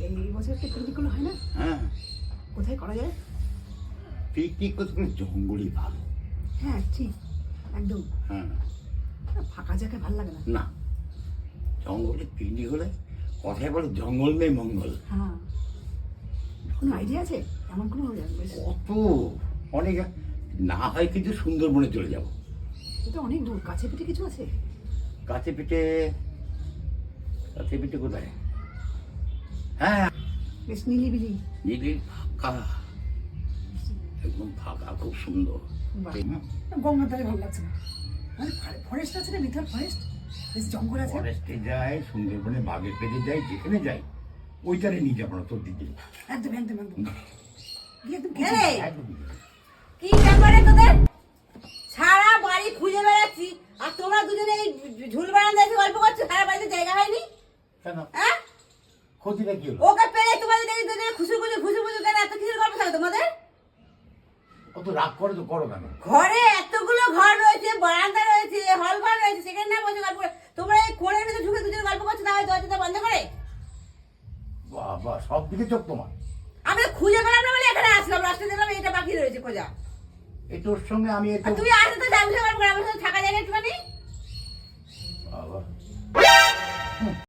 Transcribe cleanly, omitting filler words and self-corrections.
এই বছর একটা পিকনিক করলে হয় না? হ্যাঁ, কোথায় করা যায়? পিকনিক করতে গেলে জঙ্গলই ভালো। হ্যাঁ ঠিক, একদম। হ্যাঁ, ফাঁকা জায়গায় ভালো লাগে না। না, জঙ্গলে পিকনিক হলে কথায় বলে জঙ্গল নেই মঙ্গল। হ্যাঁ, কোনো আইডিয়া আছে এমন কোনো? কত অনেক, না হয় কিন্তু সুন্দরবনে চলে যাব। এটা অনেক দূর, কাছে পিঠে কিছু আছে? কাছে পিঠে, কাছে পিঠে কোথায়? হ্যাঁ, বেশ নিলিবিলি। নীলির ফাঁকা, একদম ফাঁকা, খুব সুন্দর। বাহ। গঙ্গার ধারে ভালো লাগছে না, মানে ফরেস্ট আছে না, মিথাল ফরেস্ট, বেশ জঙ্গল আছে। ফরেস্টে যাই, সুন্দরবনে বাঘের পেটে যাই, যেখানে যাই ওইটারে নিয়ে যাবো না তোর দিদি। একদম একদম একদম একদম। কি ব্যাপারে তোদের? সারা বাড়ি খুঁজে বেড়াচ্ছি আর তোমরা দুজনে এই ঝুল বারান্দায় এসে গল্প করছো। সারা বাড়িতে জায়গা হয়নি? কেন? হ্যাঁ, ক্ষতিটা কি হলো? ওকে পেলে তোমাদের দেখি দুজনে খুশু খুশু কেন? এত কিছুর গল্প থাকে তোমাদের? অত রাগ করে তো করো কেন? ঘরে এতগুলো ঘর রয়েছে, বারান্দা রয়েছে, হল ঘর রয়েছে, সেখানে না বসে গল্প করে তোমরা এই কোণের ভিতরে ঢুকে দুজনে গল্প করছো, না হয় দরজাটা বন্ধ করে? বাবা, সব দিকে চোখ তোমার। আমি খুঁজে পেলাম না বলে এখানে আসলাম, রাস্তায় দেখলাম এটা বাকি রয়েছে খোঁজা। এই তোর সঙ্গে আমি আর তুই আসতে তো যাবি, আমার সাথে থাকা জায়গা একটুখানি। বাবা